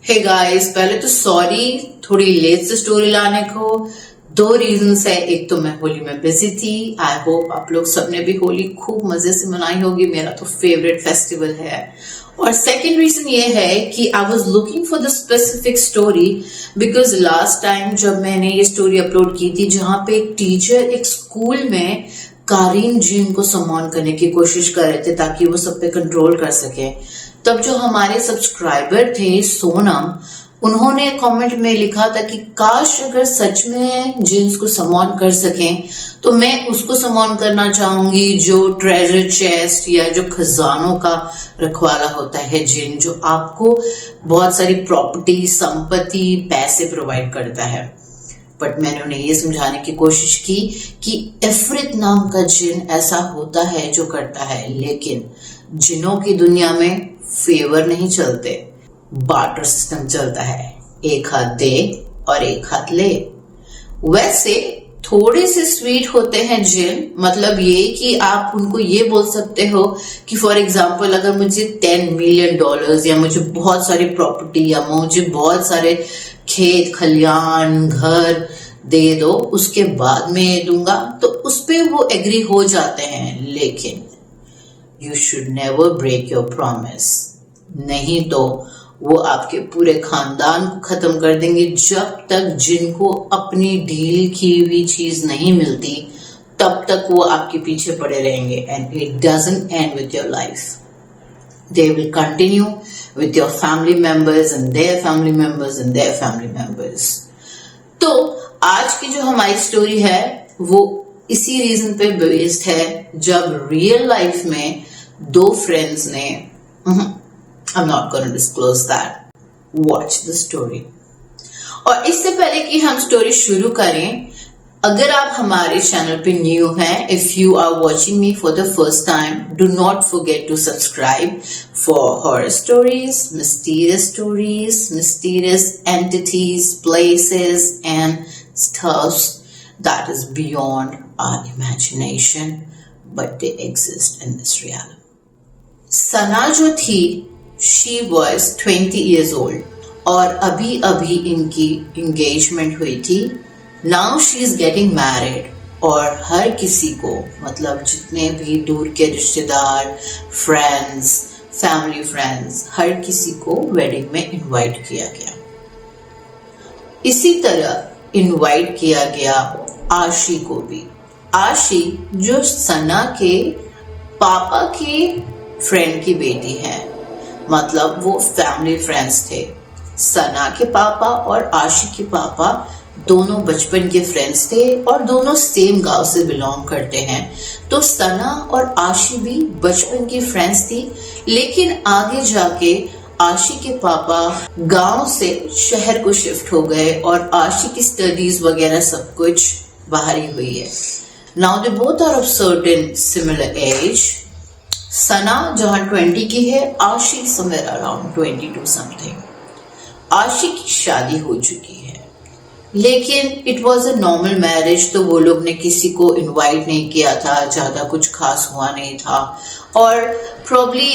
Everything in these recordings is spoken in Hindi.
हे गाइस, पहले तो सॉरी थोड़ी लेट से स्टोरी लाने को। दो रीजंस है। एक तो मैं होली में बिजी थी। आई होप आप लोग सबने भी होली खूब मजे से मनाई होगी। मेरा तो फेवरेट फेस्टिवल है। और सेकंड रीजन ये है कि I was looking for the specific story because last time जब मैंने ये स्टोरी अपलोड की थी जहां पे एक टीचर एक स्कूल में कारीन जीन को सम्मान करने की कोशिश कर रहे थे ताकि वो सब पे कंट्रोल कर सके, तब जो हमारे सब्सक्राइबर थे सोनम, उन्होंने कमेंट में लिखा था कि काश अगर सच में जिन्स को सम्मान कर सकें तो मैं उसको सम्मान करना चाहूंगी जो ट्रेजर चेस्ट या जो खजानों का रखवाला होता है, जिन जो आपको बहुत सारी प्रॉपर्टी, संपत्ति, पैसे प्रोवाइड करता है। बट मैंने उन्हें ये समझाने की कोशिश की कि इफ्रित नाम का जिन ऐसा होता है जो करता है, लेकिन जिनों की दुनिया में फेवर नहीं चलते, बार्टर सिस्टम चलता है। एक हाथ दे और एक हाथ ले। वैसे थोड़े से स्वीट होते हैं जिन, मतलब ये कि आप उनको ये बोल सकते हो कि फॉर एग्जांपल अगर मुझे $10 मिलियन या मुझे बहुत सारी प्रॉपर्टी या मुझे बहुत सारे खेत खलियान घर दे दो, उसके बाद में दूंगा, तो उस पे वो एग्री हो जाते हैं। लेकिन you should never break your promise, नहीं तो वो आपके पूरे खानदान को खत्म कर देंगे। जब तक जिनको अपनी डील की हुई चीज नहीं मिलती तब तक वो आपके पीछे पड़े रहेंगे। And it doesn't and with your life, they will continue with your family members and their family members and their family members. तो आज की जो हमारी स्टोरी है वो इसी रीजन पे बेस्ड है जब रियल लाइफ में दो फ्रेंड्स ने I'm not going to disclose that. Watch the story. और इससे पहले कि हम स्टोरी शुरू करें, अगर आप हमारे चैनल पे न्यू हैं, if you are watching me for the first time, do not forget to subscribe for horror stories, mysterious entities, places and stuffs that is beyond our imagination, but they exist in this reality. सना जो थी, she was 20 years old और अभी अभी इनकी एंगेजमेंट हुई थी। Now she is getting married और हर किसी को, मतलब जितने भी दूर के रिश्तेदार, फ्रेंड्स, फैमिली फ्रेंड्स, हर किसी को वेडिंग में इनवाइट किया गया। इसी तरह इनवाइट किया गया आशी को भी। आशी जो सना के पापा की फ्रेंड की बेटी है, मतलब वो फैमिली फ्रेंड्स थे। सना के पापा और आशी के पापा दोनों बचपन के फ्रेंड्स थे और दोनों सेम गांव से बिलोंग करते हैं। तो सना और आशी भी बचपन की फ्रेंड्स थी, लेकिन आगे जाके आशी के पापा गांव से शहर को शिफ्ट हो गए और आशी की स्टडीज वगैरह सब कुछ बाहर ही हुई है। Now they both are of certain similar age. Sana जहां 20 की है, आशी समवेयर अराउंड 22 समथिंग। आशी की शादी हो चुकी है, लेकिन it was a normal marriage, तो वो लोग ने किसी को इनवाइट नहीं किया था, ज्यादा कुछ खास हुआ नहीं था। और प्रॉब्ली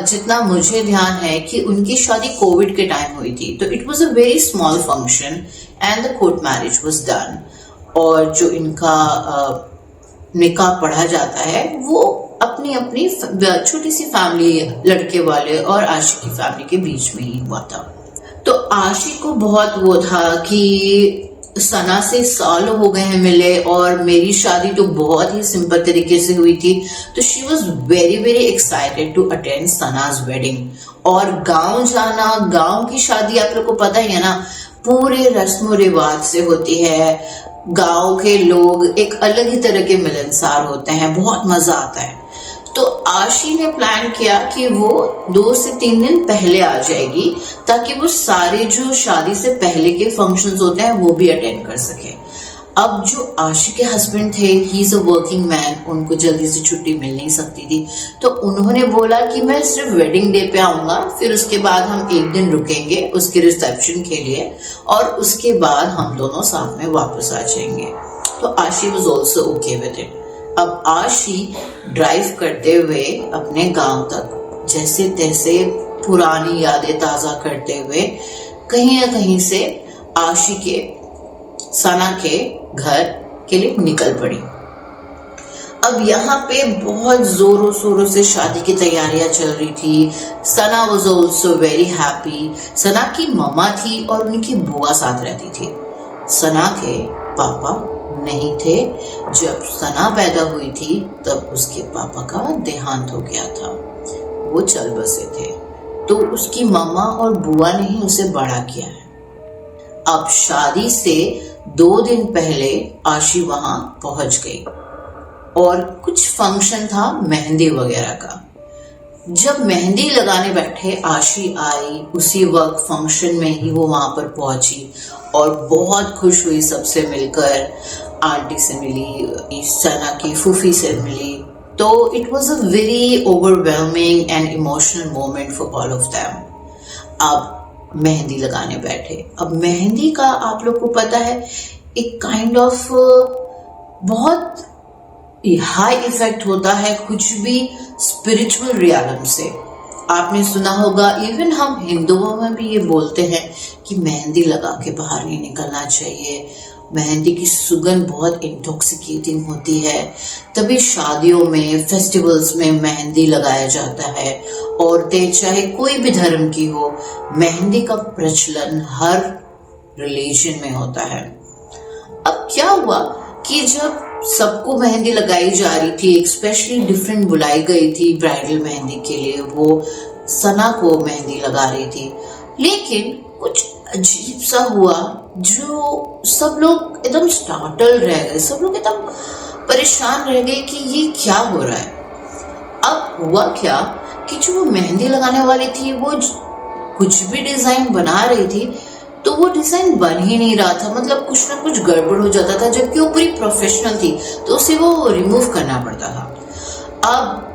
जितना मुझे ध्यान है कि उनकी शादी कोविड के टाइम हुई थी, तो it was a very small function and the court marriage was done. और जो इनका निकाह पढ़ा जाता है वो अपनी अपनी छोटी सी फैमिली, लड़के वाले और आशी की फैमिली के बीच में ही हुआ था। तो आशी को बहुत वो था कि सना से साल हो गए हैं मिले और मेरी शादी तो बहुत ही सिंपल तरीके से हुई थी। तो she was very very excited to attend Sana's wedding. और गांव जाना, गांव की शादी आप लोग को पता ही है ना, पूरे रस्म रिवाज से होती है। गांव के लोग एक अलग ही तरह के मिलनसार होते हैं, बहुत मजा आता है। तो आशी ने प्लान किया कि वो 2 से 3 दिन पहले आ जाएगी ताकि वो सारे जो शादी से पहले के फंक्शंस होते हैं वो भी अटेंड कर सके। अब जो आशी के हस्बैंड थे, he is a working man, उनको जल्दी से छुट्टी मिल नहीं सकती थी, तो उन्होंने बोला कि मैं सिर्फ वेडिंग डे पे आऊंगा, फिर उसके बाद हम 1 दिन रुकेंगे उसके रिसेप्शन के लिए और उसके बाद हम दोनों साथ में वापस आ जाएंगे। तो आशी was also okay with it. अब आशी ड्राइव करते हुए अपने गांव तक जैसे तैसे पुरानी यादें ताजा करते हुए कहीं न कहीं से आशी के सना के घर के लिए निकल पड़ी। अब यहाँ पे बहुत जोरों शोरों से शादी की तैयारियां चल रही थी। सना वॉज ऑल्सो वेरी हैप्पी। सना की मम्मा थी और उनकी बुआ साथ रहती थी। सना के पापा नहीं थे। जब सना पैदा हुई थी तब उसके पापा का देहांत हो गया था, वो चल बसे थे, तो उसकी मम्मा और बुआ ने ही उसे बड़ा किया है। अब शादी से 2 दिन पहले आशी वहां पहुंच गई और कुछ फंक्शन था मेहंदी वगैरह का। जब मेहंदी लगाने बैठे आशी आई, उसी वक्त फंक्शन में ही वो वहां पर पहुंची और बहुत खुश हुई सबसे मिलकर। आंटी से मिली, सना की फूफी से मिली, तो it was a very overwhelming and emotional moment for all of them. अब मेहंदी लगाने बैठे। अब मेहंदी का आप लोग को पता है एक काइंड ऑफ बहुत हाई इफेक्ट होता है कुछ भी स्पिरिचुअल रियलिटी से। आपने सुना होगा, इवन हम हिंदुओं में भी ये बोलते हैं कि मेहंदी लगा के बाहर नहीं निकलना चाहिए। मेहंदी की सुगंध बहुत इंटॉक्सिकेटिंग होती है, तभी शादियों में, फेस्टिवल्स में मेहंदी लगाया जाता है। औरतें चाहे कोई भी धर्म की हो, मेहंदी का प्रचलन हर रिलीजन में होता है। अब क्या हुआ कि जब सबको मेहंदी लगाई जा रही थी, एक स्पेशली डिफरेंट बुलाई गई थी ब्राइडल मेहंदी के लिए, वो सना को मेहंदी लगा रही थी, लेकिन कुछ अजीब सा हुआ जो सब लोग एकदम स्टार्टल रह गए, सब लोग एकदम परेशान रह गए कि ये क्या हो रहा है। अब हुआ क्या कि जो वो मेहंदी लगाने वाली थी वो कुछ भी डिजाइन बना रही थी तो वो डिजाइन बन ही नहीं रहा था, मतलब कुछ ना कुछ गड़बड़ हो जाता था, जबकि वो पूरी प्रोफेशनल थी तो उसे वो रिमूव करना पड़ता था। अब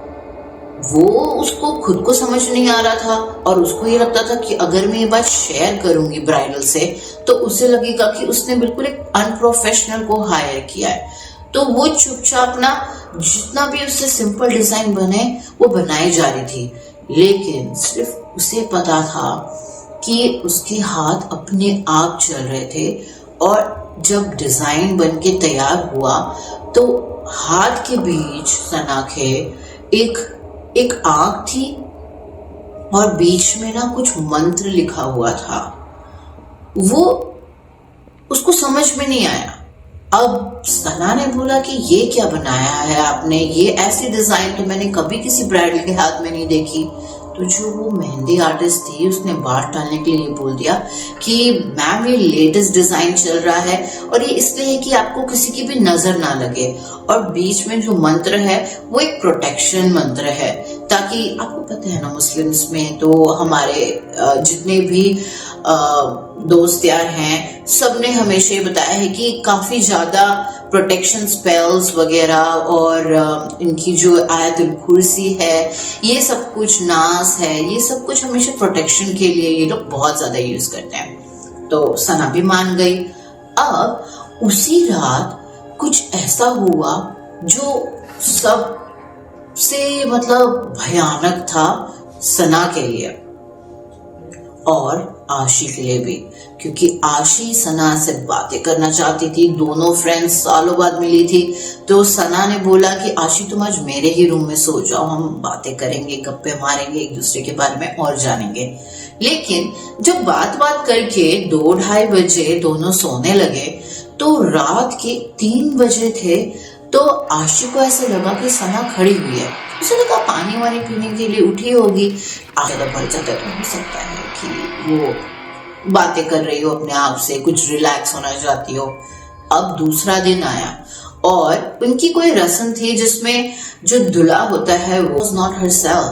वो उसको खुद को समझ नहीं आ रहा था और उसको ये लगता था कि अगर मैं ये बात शेयर करूंगी ब्राइडल से तो उसे लगेगा कि उसने बिल्कुल एक अनप्रोफेशनल को हायर किया है। तो वो चुपचाप ना जितना भी उससे सिंपल डिजाइन बने वो बनाई जा रही थी, लेकिन सिर्फ उसे पता था कि उसके हाथ अपने आप चल रहे थे। और जब डिजाइन बन के तैयार हुआ तो हाथ के बीच सना के एक आंख थी और बीच में ना कुछ मंत्र लिखा हुआ था। वो उसको समझ में नहीं आया। अब सना ने बोला कि ये क्या बनाया है आपने, ये ऐसी डिजाइन तो मैंने कभी किसी ब्राइडल के हाथ में नहीं देखी। तो जो वो मेहंदी आर्टिस्ट थी उसने बात टालने के लिए बोल दिया कि मैम ये लेटेस्ट डिजाइन चल रहा है और ये इसलिए है कि आपको किसी की भी नजर ना लगे, और बीच में जो मंत्र है वो एक प्रोटेक्शन मंत्र है, ताकि आपको पता है ना मुस्लिम्स में तो हमारे जितने भी दोस्त यार हैं सबने हमेशा ये बताया है कि काफी ज्यादा प्रोटेक्शन स्पेल्स वगैरह और इनकी जो आयतुल कुर्सी है, ये सब कुछ नास है, ये सब कुछ हमेशा प्रोटेक्शन के लिए ये लोग बहुत ज्यादा यूज करते हैं। तो सना भी मान गई। अब उसी रात कुछ ऐसा हुआ जो सबसे मतलब भयानक था सना के लिए और आशी के लिए भी, क्योंकि आशी सना से बातें करना चाहती थी। दोनों फ्रेंड्स सालों बाद मिली थी, तो सना ने बोला कि आशी तुम आज मेरे ही रूम में सो जाओ, हम बातें करेंगे, गप्पे मारेंगे, एक दूसरे के बारे में और जानेंगे। लेकिन जब बात करके 2-2:30 बजे दोनों सोने लगे तो रात के 3 बजे थे। तो आशी को ऐसा लगा कि सना खड़ी हुई है, उसे लगा पानी वानी पीने के लिए उठी होगी। ज्यादा बढ़ जाता तो हो सकता है कि वो बातें कर रही हो अपने आप से, कुछ रिलैक्स होना चाहती हो। अब दूसरा दिन आया और उनकी कोई रस्म थी जिसमें जो दूल्हा होता है वो was not herself,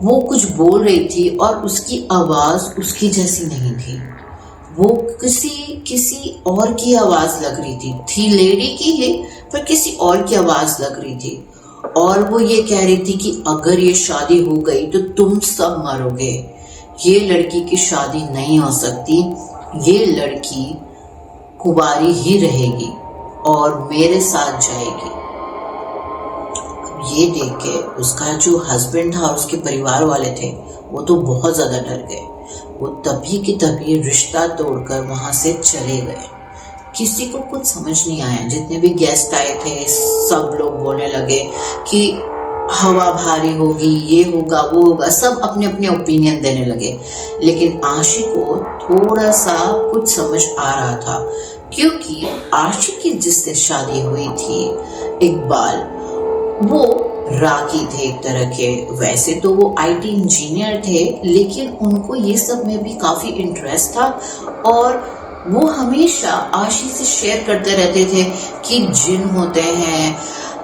वो कुछ बोल रही थी और उसकी आवाज उसकी जैसी नहीं थी, वो किसी और की आवाज लग रही थी लेडी की ही, पर किसी और की आवाज लग रही थी। और वो ये कह रही थी कि अगर ये शादी हो गई तो तुम सब मरोगे, ये लड़की की शादी नहीं हो सकती, ये लड़की कुंवारी ही रहेगी और मेरे साथ जाएगी। ये देख के उसका जो हस्बैंड था और उसके परिवार वाले थे वो तो बहुत ज्यादा डर गए। वो तभी की तभी रिश्ता तोड़कर वहां से चले गए। किसी को कुछ समझ नहीं आया। जितने भी गेस्ट आए थे सब लोग बोलने लगे कि हवा भारी होगी, ये होगा, वो होगा, सब अपने अपने ओपिनियन देने लगे। लेकिन आशी को थोड़ा सा कुछ समझ आ रहा था, क्योंकि आशी की जिससे शादी हुई थी इकबाल, वो रागी थे एक तरह के। वैसे तो वो आईटी इंजीनियर थे, लेकिन उनको ये सब में भी काफी इंटरेस्ट था और वो हमेशा आशी से शेयर करते रहते थे कि जिन होते हैं,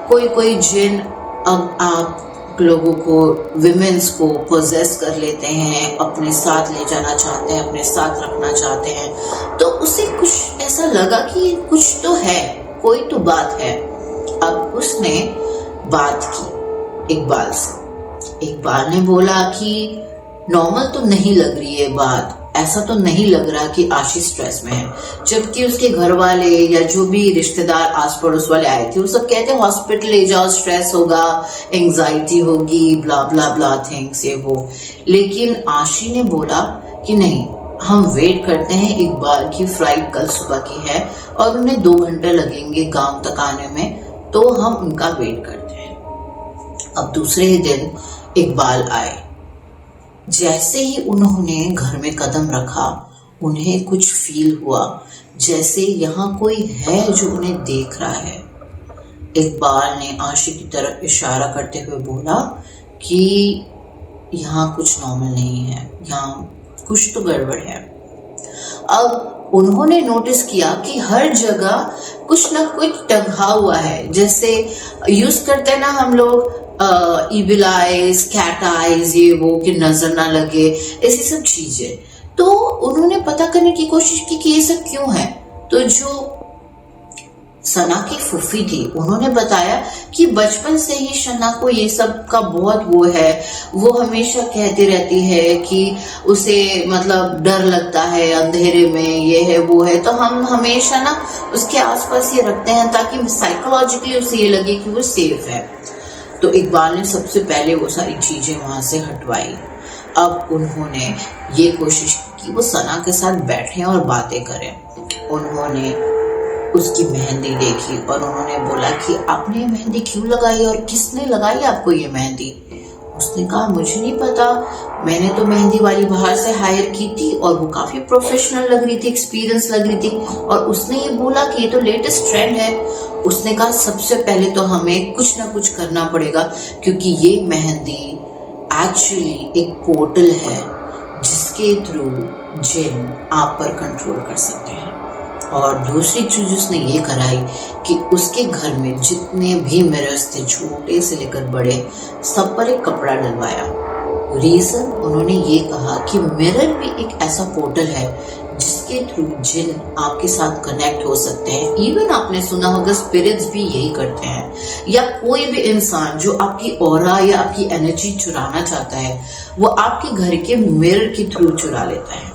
कोई कोई जिन अब आप लोगों को, विमेंस को पोजेस कर लेते हैं, अपने साथ ले जाना चाहते हैं, अपने साथ रखना चाहते हैं। तो उसे कुछ ऐसा लगा कि कुछ तो है, कोई तो बात है। अब उसने बात की इकबाल से। इकबाल ने बोला कि नॉर्मल तो नहीं लग रही है बात, ऐसा तो नहीं लग रहा कि आशी स्ट्रेस में है। जबकि उसके घर वाले या जो भी रिश्तेदार आस पड़ोस वाले आए थे वो सब कहते हॉस्पिटल ले जाओ, स्ट्रेस होगा, एंजाइटी होगी, ब्ला ब्ला ब्ला थिंग्स, ये वो। लेकिन आशी ने बोला कि नहीं, हम वेट करते हैं, इकबाल की फ्लाइट कल सुबह की है और उन्हें 2 घंटे लगेंगे गांव तक आने में, तो हम उनका वेट करते हैं। अब दूसरे ही दिन इकबाल आए। जैसे ही उन्होंने घर में कदम रखा, उन्हें कुछ फील हुआ जैसे यहाँ कोई है जो उन्हें देख रहा है। इकबाल ने आशी की तरफ इशारा करते हुए बोला कि यहाँ कुछ नॉर्मल नहीं है, यहाँ कुछ तो गड़बड़ है। अब उन्होंने नोटिस किया कि हर जगह कुछ ना कुछ टंगा हुआ है, जैसे यूज करते हैं ना हम लोग इविल आइज, कैट आइज, ये वो, कि नजर ना लगे, ऐसी सब चीजें। तो उन्होंने पता करने की कोशिश की कि ये सब क्यों है। तो जो सना की फूफी थी, उन्होंने बताया कि बचपन से ही सना को ये सब का बहुत वो है। वो हमेशा कहती रहती है कि उसे मतलब डर लगता है अंधेरे में, ये है वो है। तो हम हमेशा ना उसके आसपास ये रखते हैं ताकि साइकोलॉजिकली उसे ये लगे कि वो सेफ है। तो इकबाल ने सबसे पहले वो सारी चीजें वहां से हटवाई। अब उन्होंने ये कोशिश की वो सना के साथ बैठे और बातें करें। उन्होंने उसकी मेहंदी देखी और उन्होंने बोला कि आपने मेहंदी क्यों लगाई और किसने लगाई आपको ये मेहंदी। उसने कहा मुझे नहीं पता, मैंने तो मेहंदी वाली बाहर से हायर की थी और वो काफी प्रोफेशनल लग रही थी, एक्सपीरियंस लग रही थी, और उसने ये बोला कि ये तो लेटेस्ट ट्रेंड है। उसने कहा सबसे पहले तो हमें कुछ ना कुछ करना पड़ेगा, क्योंकि ये मेहंदी एक्चुअली एक पोर्टल है जिसके थ्रू जिन आप पर कंट्रोल कर सकते हैं। और दूसरी चीज उसने ये कराई कि उसके घर में जितने भी मिरर्स थे, छोटे से लेकर बड़े, सब पर एक कपड़ा डलवाया। रीजन उन्होंने ये कहा कि मिरर भी एक ऐसा पोर्टल है जिसके थ्रू जिन आपके साथ कनेक्ट हो सकते हैं। इवन आपने सुना होगा स्पिरिट्स भी यही करते हैं, या कोई भी इंसान जो आपकी ऑरा या आपकी एनर्जी चुराना चाहता है वो आपके घर के मिरर के थ्रू चुरा लेता है।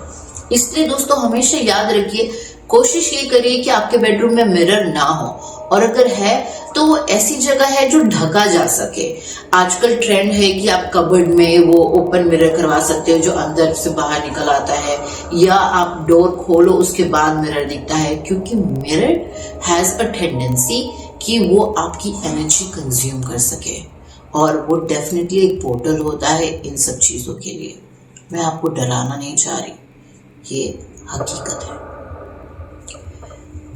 इसलिए दोस्तों हमेशा याद रखिए, कोशिश ये करिए कि आपके बेडरूम में मिरर ना हो, और अगर है तो वो ऐसी जगह है जो ढका जा सके। आजकल ट्रेंड है कि आप कबर्ड में वो ओपन मिरर करवा सकते हो जो अंदर से बाहर निकल आता है, या आप डोर खोलो उसके बाद मिरर दिखता है, क्योंकि मिरर हैज अ टेंडेंसी कि वो आपकी एनर्जी कंज्यूम कर सके, और वो डेफिनेटली एक पोर्टल होता है इन सब चीजों के लिए। मैं आपको डराना नहीं चाह रही, ये हकीकत है।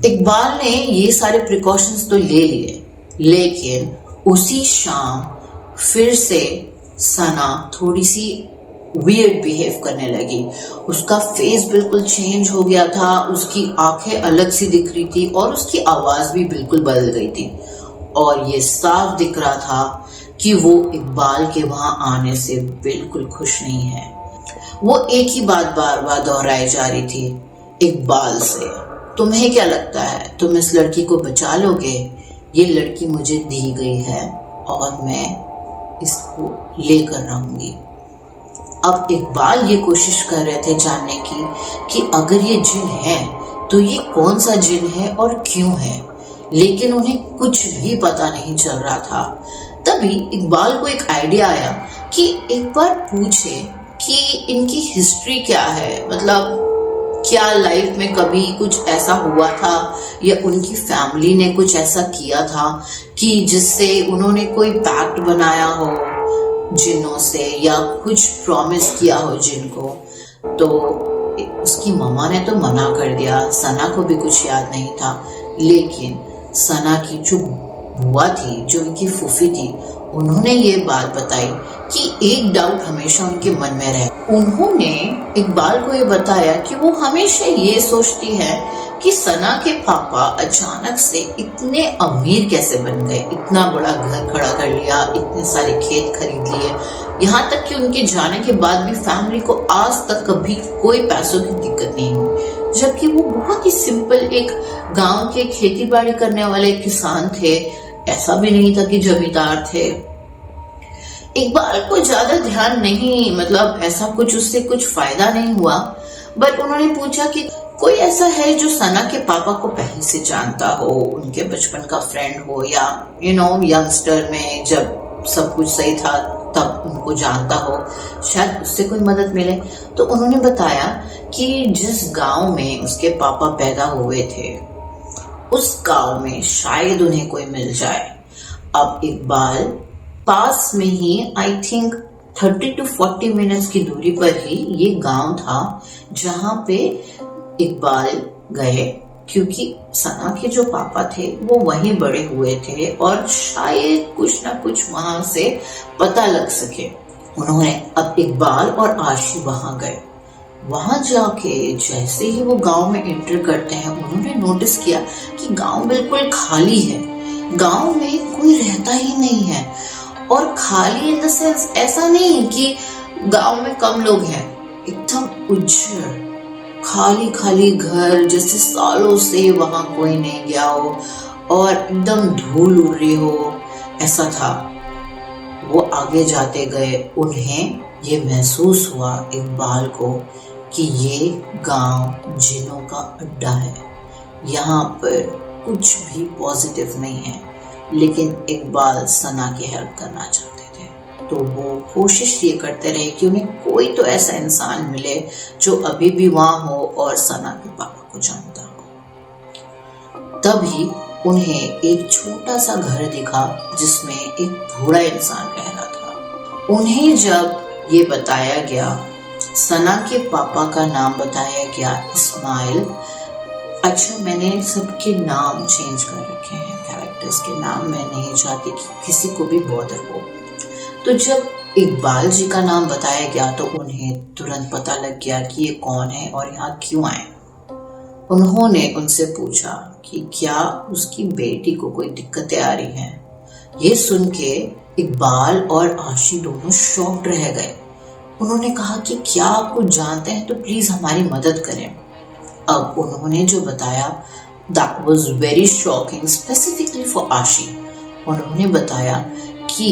इकबाल ने ये सारे प्रिकॉशंस तो ले लिए, लेकिन उसी शाम फिर से सना थोड़ी सी वियर्ड बिहेव करने लगी। उसका फेस बिल्कुल चेंज हो गया था, उसकी आंखें अलग सी दिख रही थी और उसकी आवाज भी बिल्कुल बदल गई थी, और ये साफ दिख रहा था कि वो इकबाल के वहां आने से बिल्कुल खुश नहीं है। वो एक ही बात बार बार दोहराई जा रही थी इकबाल से, तुम्हें क्या लगता है तुम इस लड़की को बचा लोगे? ये लड़की मुझे दी गई है और मैं इसको लेकर रहूंगी। अब इकबाल ये कोशिश कर रहे थे जानने की कि अगर ये जिन है तो ये कौन सा जिन है और क्यों है, लेकिन उन्हें कुछ भी पता नहीं चल रहा था। तभी इकबाल को एक आइडिया आया कि एक बार पूछे कि इनकी हिस्ट्री क्या है, मतलब क्या लाइफ में कभी कुछ ऐसा हुआ था या उनकी फैमिली ने कुछ ऐसा किया था कि जिससे उन्होंने कोई पैक्ट बनाया हो जिन्नों से या कुछ प्रॉमिस किया हो जिनको। तो उसकी मम्मा ने तो मना कर दिया, सना को भी कुछ याद नहीं था। लेकिन सना की जो बुआ थी, जो उनकी फूफी थी, उन्होंने ये बात बताई कि एक डाउट हमेशा उनके मन में रहे। उन्होंने इकबाल को ये बताया कि वो हमेशा ये सोचती है कि सना के पापा अचानक से इतने अमीर कैसे बन गए, इतना बड़ा घर खड़ा कर लिया, इतने सारे खेत खरीद लिए, यहाँ तक कि उनके जाने के बाद भी फैमिली को आज तक कभी कोई पैसों की दिक्कत नहीं हुई, जबकि वो बहुत ही सिंपल एक गांव के खेती बाड़ी करने वाले किसान थे। ऐसा भी नहीं था कि जमींदार थे। इकबाल को ज्यादा ध्यान नहीं, मतलब ऐसा कुछ उससे कुछ फायदा नहीं हुआ। बट उन्होंने पूछा कि कोई ऐसा है जो सना के पापा को पहले से जानता हो, उनके बचपन का फ्रेंड हो, या यंगस्टर में जब सब कुछ सही था तब उनको जानता हो, शायद उससे कोई मदद मिले। तो उन्होंने बताया कि जिस गांव में उसके पापा पैदा हुए थे उस गांव में शायद उन्हें कोई मिल जाए। अब इकबाल पास में ही आई थिंक 30 to 40 मिनट्स की दूरी पर ही ये गांव था जहां पे इकबाल गए, क्योंकि सना के जो पापा थे वो वहीं बड़े हुए थे और शायद कुछ ना कुछ वहां से पता लग सके। उन्होंने अब इकबाल और आशी वहां गए। वहां जाके जैसे ही वो गांव में एंटर करते हैं, उन्होंने नोटिस किया कि गांव बिल्कुल खाली है, गांव में कोई रहता ही नहीं है। और खाली इन द सेंस ऐसा नहीं कि गांव में कम लोग हैं, एकदम उज्जड़ खाली खाली घर, जैसे सालों से वहां कोई नहीं गया हो और एकदम धूल उड़ रही हो, ऐसा था। वो आगे जाते गए, उन्हें ये महसूस हुआ इकबाल को कि ये गांव जिन्नों का अड्डा है, यहाँ पर कुछ भी पॉजिटिव नहीं है। लेकिन इकबाल सना की हेल्प करना चाहते थे, तो वो कोशिश ये करते रहे कि उन्हें कोई तो ऐसा इंसान मिले जो अभी भी वहां हो और सना के पापा को जानता हो। तभी उन्हें एक छोटा सा घर दिखा जिसमें एक बूढ़ा इंसान रह रहा था। उन्हें जब ये बताया गया, सना के पापा का नाम बताया गया इस्माइल। अच्छा, मैंने सबके नाम चेंज कर रखे हैं, कैरेक्टर्स के नाम। मैं नहीं चाहती कि किसी को भी बॉदर हो। तो जब इकबाल जी का नाम बताया गया तो उन्हें तुरंत पता लग गया कि ये कौन है और यहाँ क्यों आए। उन्होंने उनसे पूछा कि क्या उसकी बेटी को कोई दिक्कतें आ रही हैं। ये सुन के इकबाल और आशी दोनों शॉक्ड रह गए। उन्होंने कहा कि क्या आप कुछ जानते हैं तो प्लीज हमारी मदद करें। अब उन्होंने जो बताया that was very shocking specifically for आशी। उन्होंने बताया कि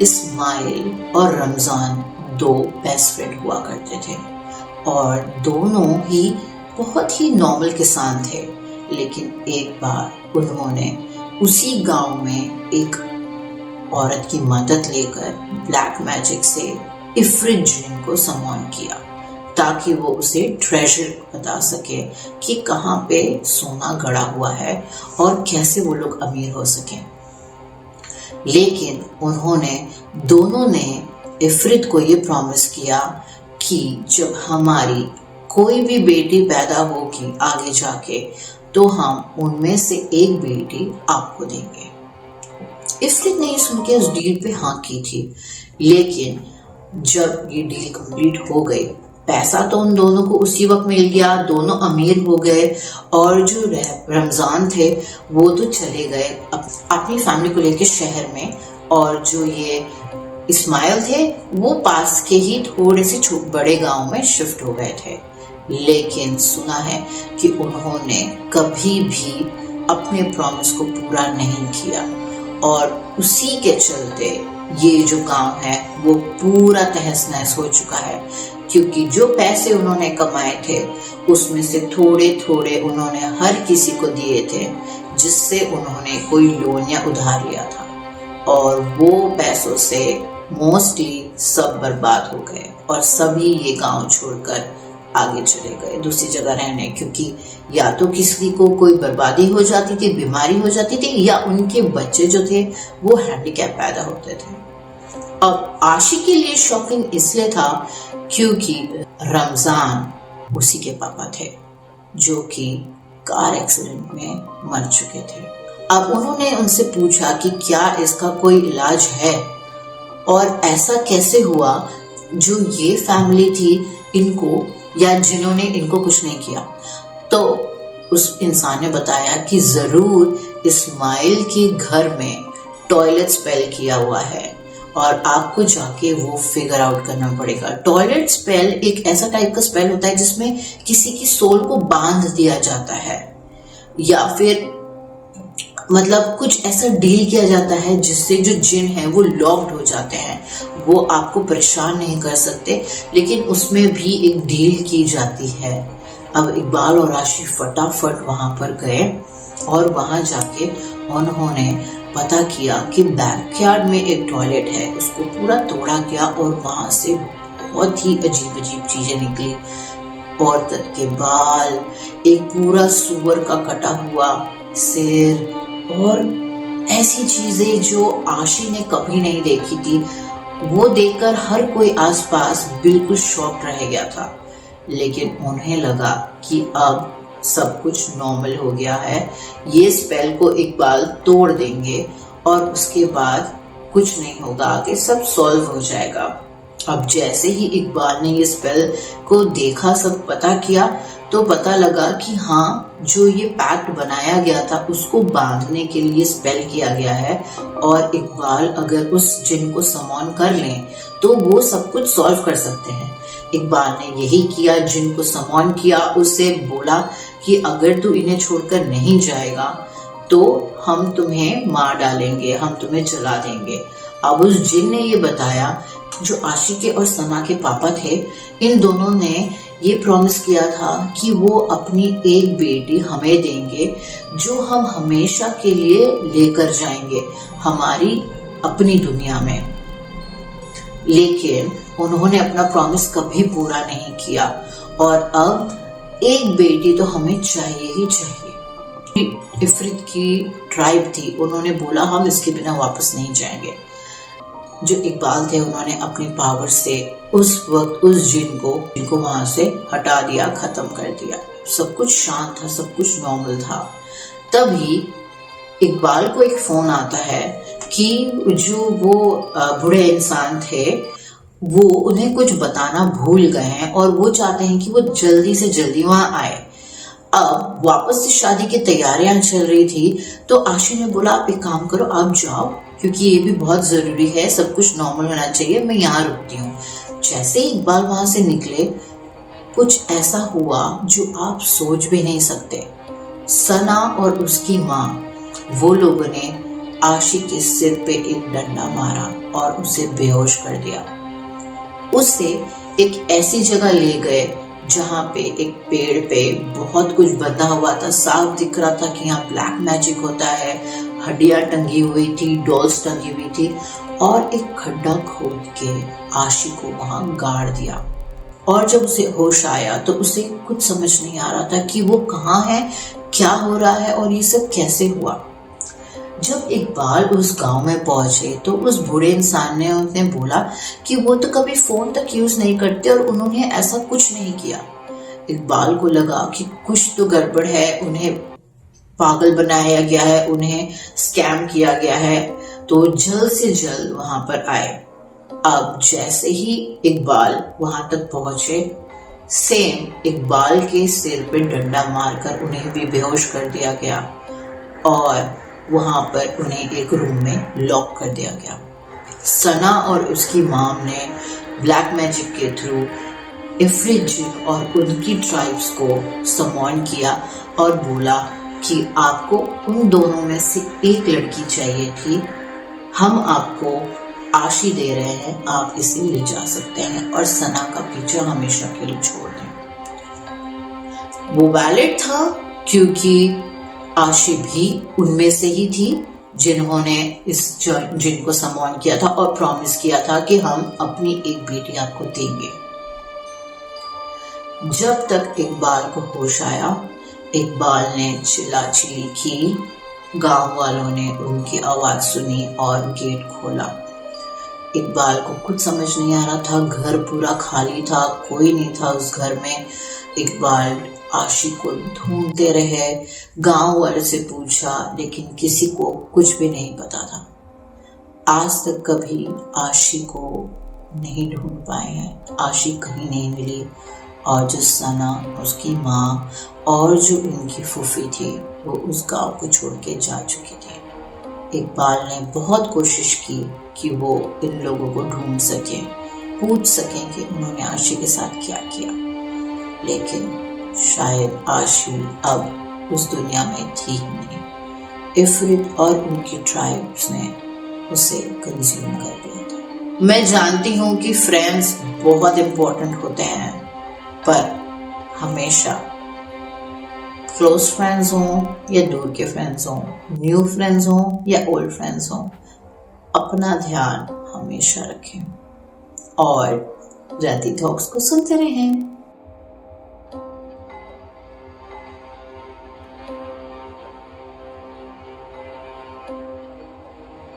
इस्माइल और रमजान दो बेस्ट फ्रेंड हुआ करते थे और दोनों ही बहुत ही नॉर्मल किसान थे। लेकिन एक बार उन्होंने उसी गांव में एक औरत की मदद लेकर ब्लैक मैजिक से इफ्रित जिन को समॉन किया ताकि वो उसे ट्रेजर बता सके कि कहाँ पे सोना गड़ा हुआ है और कैसे वो लोग अमीर हो सके। लेकिन उन्होंने दोनों ने इफ्रित को ये प्रॉमिस किया कि जब हमारी कोई भी बेटी पैदा होगी आगे जाके तो हम उनमें से एक बेटी आपको देंगे। इफ्रित ने सुन के उस डील पे हाँ की थी। लेकिन जब ये डील कंप्लीट हो गई, पैसा तो उन दोनों को उसी वक्त मिल गया, दोनों अमीर हो गए और जो रमजान थे वो तो चले गए अपनी फैमिली को लेकर शहर में, और जो ये इस्माइल थे वो पास के ही थोड़े से बड़े गांव में शिफ्ट हो गए थे। लेकिन सुना है कि उन्होंने कभी भी अपने प्रॉमिस को पूरा नहीं किया और उसी के चलते ये जो गांव है वो पूरा तहस नहस हो चुका है, क्योंकि जो पैसे उन्होंने कमाए थे उसमें से थोड़े थोड़े उन्होंने हर किसी को दिए थे जिससे उन्होंने कोई लोन या उधार लिया था, और वो पैसों से मोस्टली सब बर्बाद हो गए और सभी ये गांव छोड़कर आगे चले गए दूसरी जगह रहने, क्योंकि या तो किसी को कोई बर्बादी हो जाती थी, बीमारी हो जाती थी, या उनके बच्चे जो थे वो हैंडीकैप पैदा होते थे। अब आशी के लिए शॉकिंग इसलिए था क्योंकि रमजान उसी के पापा थे जो कि कार एक्सीडेंट में मर चुके थे। अब उन्होंने उनसे पूछा कि क्या इसका कोई इलाज है और ऐसा कैसे हुआ जो ये फैमिली थी इनको, या जिन्होंने इनको कुछ नहीं किया। तो उस इंसान ने बताया कि जरूर इस्माइल के घर में टॉयलेट स्पेल किया हुआ है और आपको जाके वो फिगर आउट करना पड़ेगा। टॉयलेट स्पेल एक ऐसा टाइप का स्पेल होता है जिसमें किसी की सोल को बांध दिया जाता है, या फिर मतलब कुछ ऐसा डील किया जाता है जिससे जो जिन है वो लॉक्ड हो जाते हैं, वो आपको परेशान नहीं कर सकते, लेकिन उसमें भी एक डील की जाती है। अब इकबाल और आशी फटाफट वहां पर गए और वहां जाके उन्होंने पता किया कि बैकयार्ड में एक टॉयलेट है, उसको पूरा तोड़ा गया और वहां से बहुत ही अजीब अजीब चीजें निकली। औरत के बाल, एक पूरा सूअर का कटा हुआ सिर और ऐसी चीजें जो आशी ने कभी नहीं देखी थी। वो देखकर हर कोई आसपास बिल्कुल शॉक्ड रह गया था, लेकिन उन्हें लगा कि अब सब कुछ नॉर्मल हो गया है, ये स्पेल को इकबाल तोड़ देंगे और उसके बाद कुछ नहीं होगा, आगे सब सॉल्व हो जाएगा। अब जैसे ही इकबाल ने ये स्पेल को देखा, सब पता किया, तो पता लगा कि हाँ, जो ये पैक्ट बनाया गया था उसको बांधने के लिए स्पेल किया गया है और इकबाल अगर उस जिन को समॉन कर लें तो वो सब कुछ सॉल्व कर सकते हैं। इकबाल ने यही किया, जिन को समॉन किया, उससे बोला कि अगर तू इन्हें छोड़कर नहीं जाएगा तो हम तुम्हें मार डालेंगे, हम तुम्हें जला देंगे। अब उस जिन ने ये बताया, जो आशिके और सना के पापा थे, इन दोनों ने ये प्रॉमिस किया था कि वो अपनी एक बेटी हमें देंगे जो हम हमेशा के लिए लेकर जाएंगे हमारी अपनी दुनिया में। लेकिन उन्होंने अपना प्रॉमिस कभी पूरा नहीं किया और अब एक बेटी तो हमें चाहिए ही चाहिए। इफरित की ट्राइब थी, उन्होंने बोला हम इसके बिना वापस नहीं जाएंगे। जो इकबाल थे उन्होंने अपनी पावर से उस वक्त उस जिन को वहां से हटा दिया, खत्म कर दिया। सब कुछ शांत था, सब कुछ नॉर्मल था। तभी इकबाल को एक फोन आता है कि जो वो बूढ़े इंसान थे वो उन्हें कुछ बताना भूल गए हैं और वो चाहते हैं कि वो जल्दी से जल्दी वहां आए। अब वापस से शादी की तैयारियां चल रही थी, तो आशी ने बोला आप एक काम करो, आप जाओ, क्योंकि ये भी बहुत जरूरी है, सब कुछ नॉर्मल होना चाहिए, मैं यहाँ रुकती हूँ। जैसे ही इकबाल वहां से निकले, कुछ ऐसा हुआ जो आप सोच भी नहीं सकते। सना और उसकी माँ, वो लोगों ने आशी के सिर पे एक डंडा मारा और उसे बेहोश कर दिया। उससे एक ऐसी जगह ले गए जहाँ पे एक पेड़ पे बहुत कुछ बंधा हुआ था, साफ दिख रहा था कि यहाँ ब्लैक मैजिक होता है। हड्डियां टंगी हुई थी, डॉल्स टंगी हुई थी, और एक खड्डा खोद के आशी को वहां गाड़ दिया। और जब उसे होश आया तो उसे कुछ समझ नहीं आ रहा था कि वो कहाँ है, क्या हो रहा है और ये सब कैसे हुआ। जब इकबाल उस गांव में पहुंचे तो उस बूढ़े इंसान ने उन्हें बोला कि वो तो कभी फोन तक यूज नहीं करते और उन्होंने ऐसा कुछ नहीं किया। इकबाल को लगा कि कुछ तो गड़बड़ है, उन्हें पागल बनाया गया है, उन्हें स्कैम किया गया है, तो जल्द से जल्द वहां पर आए। अब जैसे ही इकबाल वहां तक पहुंचे, सेम इकबाल के सिर पे डंडा मारकर उन्हें भी बेहोश कर दिया गया और वहां पर उन्हें एक रूम में लॉक कर दिया गया। सना और उसकी मॉम ने ब्लैक मैजिक के थ्रू इफरित जिन और उनकी ट्राइब्स को समॉन किया और बोला कि आपको उन दोनों में से एक लड़की चाहिए थी, हम आपको आशी दे रहे हैं, आप इसे ले जा सकते हैं और सना का पीछा हमेशा के लिए छोड़ दें। वो वैलिड था क्योंकि आशी भी उनमें से ही थी, जिन्होंने जिनको सम्मान किया था और प्रॉमिस किया था कि हम अपनी एक बेटी आपको देंगे। जब तक इकबाल को होश आया, इकबाल ने चिल्लाचिल्ली की। गांव वालों ने उनकी आवाज सुनी और गेट खोला। इकबाल को कुछ समझ नहीं आ रहा था, घर पूरा खाली था, कोई नहीं था उस घर में। इकबाल आशिक को ढूंढते रहे, गांव वाले से पूछा, लेकिन किसी को कुछ भी नहीं पता था। आज तक कभी आशिक को नहीं ढूंढ पाए हैं, आशिक कहीं नहीं मिली। और जो सना, उसकी माँ और जो उनकी फूफी थी, वो उस गांव को छोड़ के जा चुकी थी। इकबाल ने बहुत कोशिश की कि वो इन लोगों को ढूंढ सके, पूछ सकें कि उन्होंने आशी के साथ क्या किया, लेकिन शायद आशी अब उस दुनिया में थी ही नहीं। इफरित और उनकी ट्राइब्स ने उसे कंज्यूम कर लिया था। मैं जानती हूँ कि फ्रेंड्स बहुत इम्पोर्टेंट होते हैं, पर हमेशा क्लोज फ्रेंड्स हों या दूर के फ्रेंड्स हों, न्यू फ्रेंड्स हों या ओल्ड फ्रेंड्स हों, अपना ध्यान हमेशा रखें और राती टॉक्स को सुनते रहें।